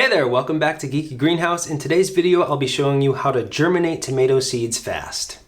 Hey there, welcome back to Geeky Greenhouse. In today's video, I'll be showing you how to germinate tomato seeds fast.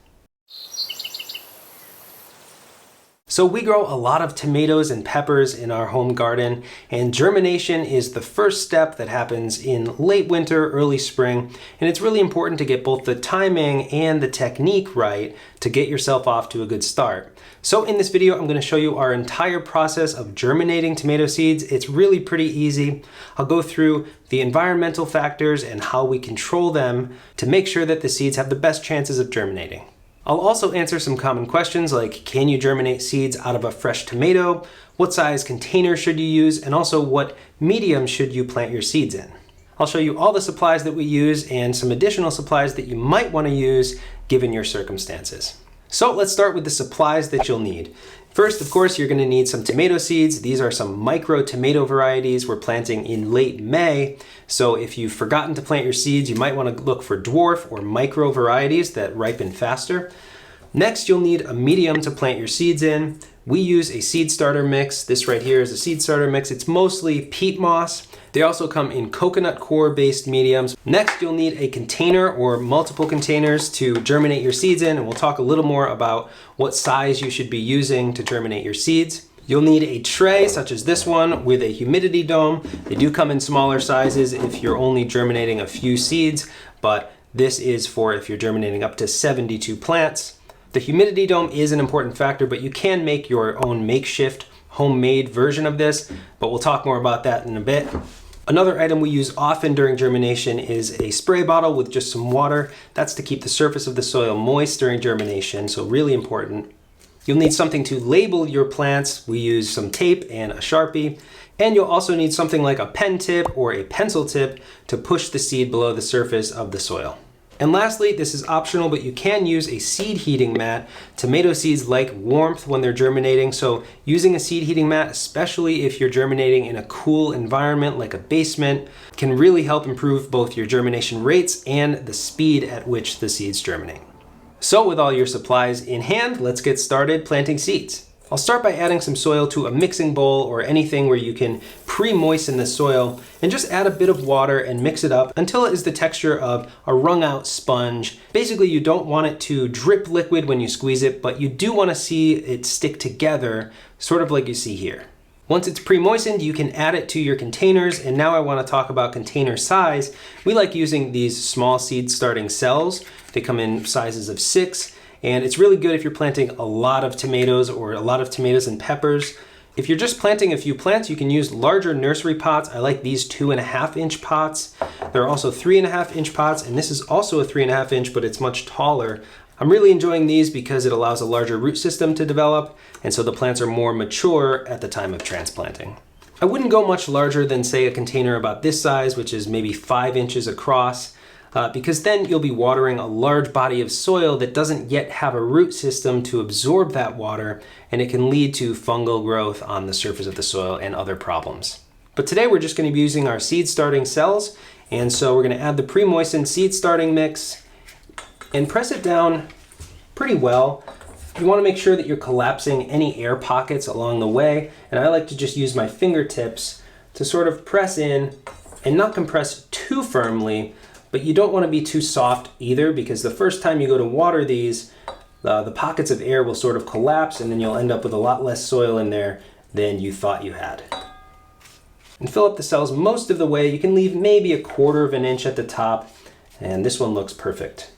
So we grow a lot of tomatoes and peppers in our home garden, and germination is the first step that happens in late winter, early spring, and it's really important to get both the timing and the technique right to get yourself off to a good start. So in this video, I'm going to show you our entire process of germinating tomato seeds. It's really pretty easy. I'll go through the environmental factors and how we control them to make sure that the seeds have the best chances of germinating. I'll also answer some common questions like, can you germinate seeds out of a fresh tomato? What size container should you use? And also, what medium should you plant your seeds in? I'll show you all the supplies that we use and some additional supplies that you might want to use given your circumstances. So let's start with the supplies that you'll need. First, of course, you're going to need some tomato seeds. These are some micro tomato varieties we're planting in late May. So if you've forgotten to plant your seeds, you might want to look for dwarf or micro varieties that ripen faster. Next, you'll need a medium to plant your seeds in. We use a seed starter mix. This right here is a seed starter mix. It's mostly peat moss. They also come in coconut coir based mediums. Next, you'll need a container or multiple containers to germinate your seeds in, and we'll talk a little more about what size you should be using to germinate your seeds. You'll need a tray such as this one with a humidity dome. They do come in smaller sizes if you're only germinating a few seeds, but this is for if you're germinating up to 72 plants. The humidity dome is an important factor, but you can make your own makeshift homemade version of this, but we'll talk more about that in a bit. Another item we use often during germination is a spray bottle with just some water. That's to keep the surface of the soil moist during germination, so really important. You'll need something to label your plants. We use some tape and a Sharpie. And you'll also need something like a pen tip or a pencil tip to push the seed below the surface of the soil. And lastly, this is optional, but you can use a seed heating mat. Tomato seeds like warmth when they're germinating, so using a seed heating mat, especially if you're germinating in a cool environment like a basement, can really help improve both your germination rates and the speed at which the seeds germinate. So with all your supplies in hand, let's get started planting seeds. I'll start by adding some soil to a mixing bowl or anything where you can pre-moisten the soil, and just add a bit of water and mix it up until it is the texture of a wrung out sponge. Basically, you don't want it to drip liquid when you squeeze it, but you do want to see it stick together, sort of like you see here. Once it's pre-moistened, you can add it to your containers, and now I want to talk about container size. We like using these small seed starting cells. They come in sizes of 6. And it's really good if you're planting a lot of tomatoes or a lot of tomatoes and peppers. If you're just planting a few plants, you can use larger nursery pots. I like these 2.5-inch pots. There are also 3.5-inch pots, and this is also a 3.5-inch, but it's much taller. I'm really enjoying these because it allows a larger root system to develop, and so the plants are more mature at the time of transplanting. I wouldn't go much larger than, say, a container about this size, which is maybe 5 inches across. Because then you'll be watering a large body of soil that doesn't yet have a root system to absorb that water, and it can lead to fungal growth on the surface of the soil and other problems. But today we're just going to be using our seed starting cells, and so we're going to add the pre-moistened seed starting mix and press it down pretty well. You want to make sure that you're collapsing any air pockets along the way, and I like to just use my fingertips to sort of press in and not compress too firmly. But you don't want to be too soft either, because the first time you go to water these, the pockets of air will sort of collapse, and then you'll end up with a lot less soil in there than you thought you had. And fill up the cells most of the way. You can leave maybe 1/4 inch at the top, and this one looks perfect.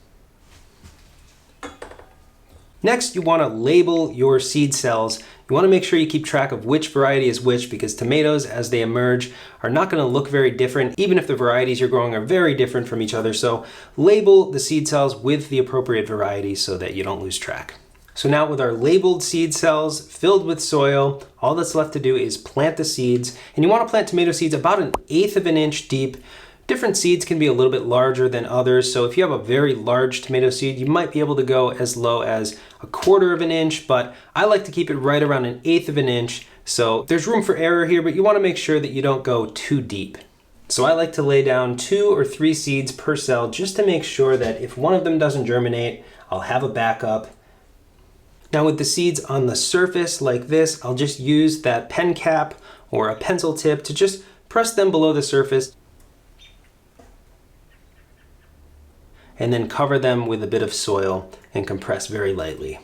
Next, you want to label your seed cells. You want to make sure you keep track of which variety is which, because tomatoes, as they emerge, are not going to look very different, even if the varieties you're growing are very different from each other. So label the seed cells with the appropriate variety so that you don't lose track. So now with our labeled seed cells filled with soil, all that's left to do is plant the seeds. And you want to plant tomato seeds about 1/8 inch deep. Different seeds can be a little bit larger than others, so if you have a very large tomato seed, you might be able to go as low as 1/4 inch, but I like to keep it right around 1/8 inch, so there's room for error here, but you want to make sure that you don't go too deep. So I like to lay down 2 or 3 seeds per cell just to make sure that if one of them doesn't germinate, I'll have a backup. Now with the seeds on the surface like this, I'll just use that pen cap or a pencil tip to just press them below the surface. and then cover them with a bit of soil and compress very lightly.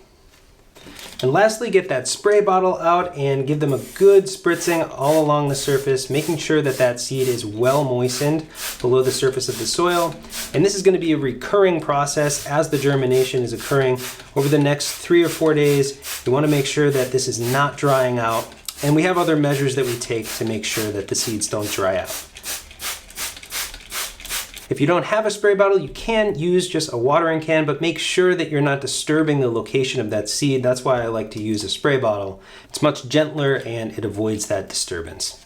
And lastly, get that spray bottle out and give them a good spritzing all along the surface, making sure that that seed is well moistened below the surface of the soil. And this is going to be a recurring process as the germination is occurring over the next 3 or 4 days. You want to make sure that this is not drying out. And we have other measures that we take to make sure that the seeds don't dry out. If you don't have a spray bottle, you can use just a watering can, but make sure that you're not disturbing the location of that seed. That's why I like to use a spray bottle. It's much gentler and it avoids that disturbance.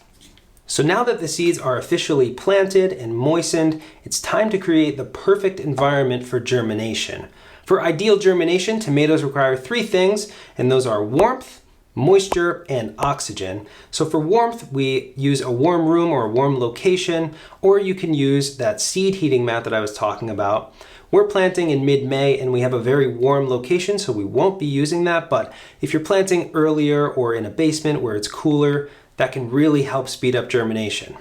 So now that the seeds are officially planted and moistened, it's time to create the perfect environment for germination. For ideal germination, tomatoes require 3 things, and those are warmth, moisture, and oxygen. So for warmth, we use a warm room or a warm location, or you can use that seed heating mat that I was talking about. We're planting in mid-May and we have a very warm location, so we won't be using that, but if you're planting earlier or in a basement where it's cooler, that can really help speed up germination.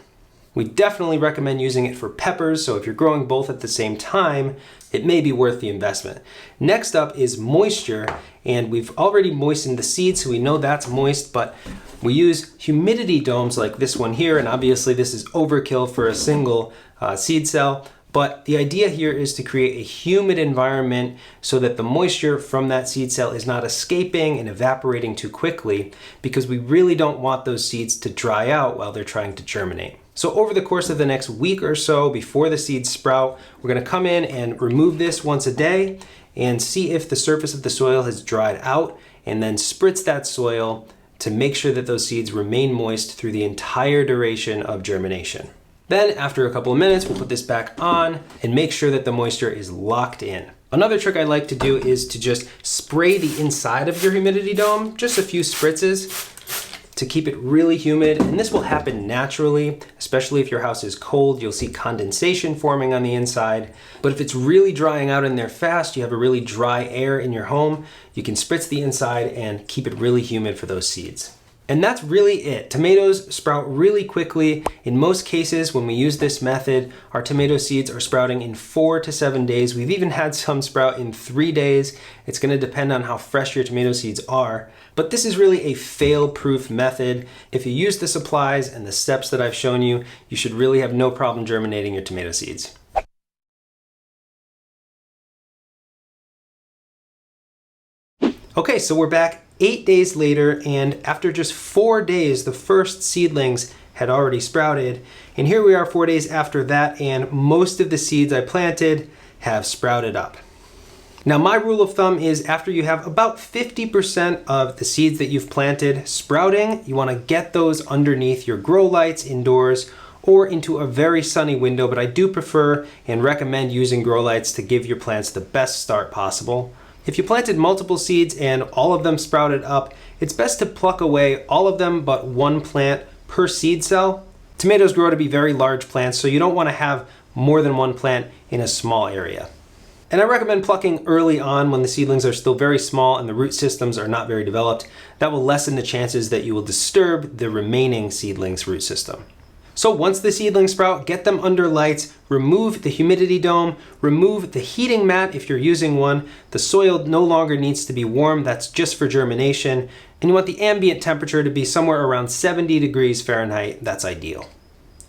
We definitely recommend using it for peppers, so if you're growing both at the same time, it may be worth the investment. Next up is moisture, and we've already moistened the seed, so we know that's moist, but we use humidity domes like this one here, and obviously this is overkill for a single seed cell, but the idea here is to create a humid environment so that the moisture from that seed cell is not escaping and evaporating too quickly, because we really don't want those seeds to dry out while they're trying to germinate. So over the course of the next week or so before the seeds sprout, we're going to come in and remove this once a day and see if the surface of the soil has dried out, and then spritz that soil to make sure that those seeds remain moist through the entire duration of germination. Then after a couple of minutes, we'll put this back on and make sure that the moisture is locked in. Another trick I like to do is to just spray the inside of your humidity dome, just a few spritzes, to keep it really humid, and this will happen naturally, especially if your house is cold. You'll see condensation forming on the inside, but if it's really drying out in there fast, you have a really dry air in your home, you can spritz the inside and keep it really humid for those seeds. And that's really it. Tomatoes sprout really quickly. In most cases, when we use this method, our tomato seeds are sprouting in 4 to 7 days. We've even had some sprout in 3 days. It's going to depend on how fresh your tomato seeds are. But this is really a fail-proof method. If you use the supplies and the steps that I've shown you, you should really have no problem germinating your tomato seeds. Okay, so we're back 8 days later, and after just 4 days, the first seedlings had already sprouted. And here we are 4 days after that, and most of the seeds I planted have sprouted up. Now, my rule of thumb is after you have about 50% of the seeds that you've planted sprouting, you want to get those underneath your grow lights indoors or into a very sunny window, but I do prefer and recommend using grow lights to give your plants the best start possible. If you planted multiple seeds and all of them sprouted up, it's best to pluck away all of them but one plant per seed cell. Tomatoes grow to be very large plants, so you don't want to have more than one plant in a small area. And I recommend plucking early on when the seedlings are still very small and the root systems are not very developed. That will lessen the chances that you will disturb the remaining seedling's root system. So once the seedlings sprout, get them under lights, remove the humidity dome, remove the heating mat if you're using one. The soil no longer needs to be warm, that's just for germination. And you want the ambient temperature to be somewhere around 70 degrees Fahrenheit, that's ideal.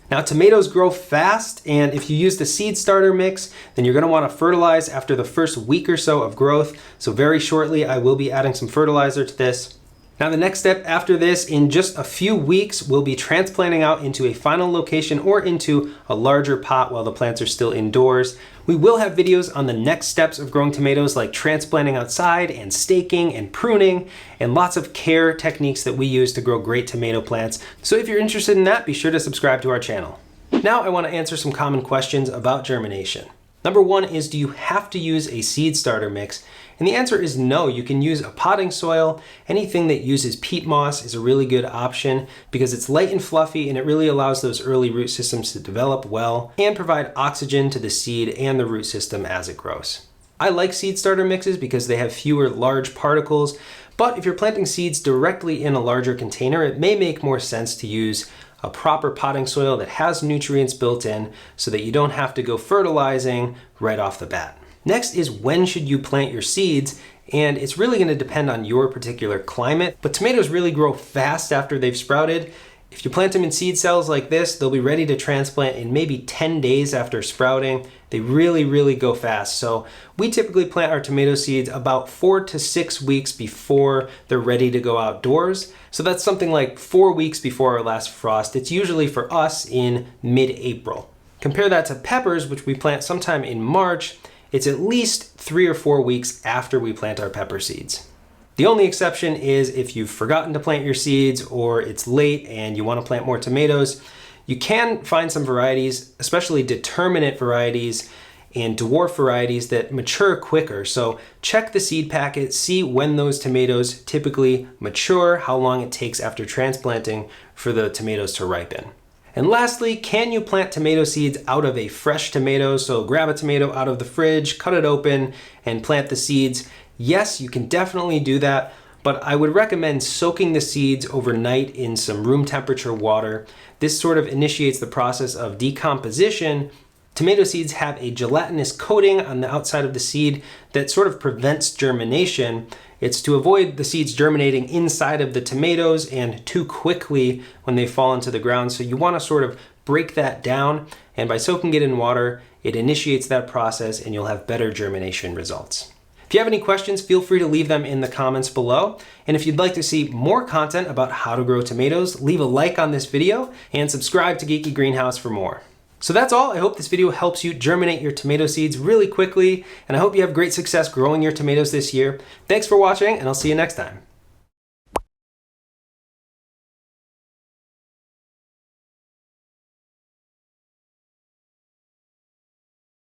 Now, tomatoes grow fast, and if you use the seed starter mix, then you're going to want to fertilize after the first week or so of growth. So very shortly, I will be adding some fertilizer to this. Now, the next step after this, in just a few weeks, we'll be transplanting out into a final location or into a larger pot while the plants are still indoors. We will have videos on the next steps of growing tomatoes, like transplanting outside and staking and pruning, and lots of care techniques that we use to grow great tomato plants. So if you're interested in that, be sure to subscribe to our channel. Now I want to answer some common questions about germination. Number one is, do you have to use a seed starter mix? And the answer is no. You can use a potting soil. Anything that uses peat moss is a really good option because it's light and fluffy, and it really allows those early root systems to develop well and provide oxygen to the seed and the root system as it grows. I like seed starter mixes because they have fewer large particles, but if you're planting seeds directly in a larger container, it may make more sense to use a proper potting soil that has nutrients built in so that you don't have to go fertilizing right off the bat. Next is when should you plant your seeds, and it's really going to depend on your particular climate, but tomatoes really grow fast after they've sprouted. If you plant them in seed cells like this, they'll be ready to transplant in maybe 10 days after sprouting. They really go fast. So we typically plant our tomato seeds about 4 to 6 weeks before they're ready to go outdoors. So that's something like 4 weeks before our last frost. It's usually for us in mid-April. Compare that to peppers, which we plant sometime in March. It's at least 3 or 4 weeks after we plant our pepper seeds. The only exception is if you've forgotten to plant your seeds or it's late and you want to plant more tomatoes. You can find some varieties, especially determinate varieties and dwarf varieties that mature quicker. So check the seed packet, see when those tomatoes typically mature, how long it takes after transplanting for the tomatoes to ripen. And lastly, can you plant tomato seeds out of a fresh tomato? So grab a tomato out of the fridge, cut it open, and plant the seeds. Yes, you can definitely do that, but I would recommend soaking the seeds overnight in some room temperature water. This sort of initiates the process of decomposition. Tomato seeds have a gelatinous coating on the outside of the seed that sort of prevents germination. It's to avoid the seeds germinating inside of the tomatoes and too quickly when they fall into the ground. So you want to sort of break that down, and by soaking it in water, it initiates that process and you'll have better germination results. If you have any questions, feel free to leave them in the comments below. And if you'd like to see more content about how to grow tomatoes, leave a like on this video and subscribe to Geeky Greenhouse for more. So that's all. I hope this video helps you germinate your tomato seeds really quickly, and I hope you have great success growing your tomatoes this year. Thanks for watching, and I'll see you next time.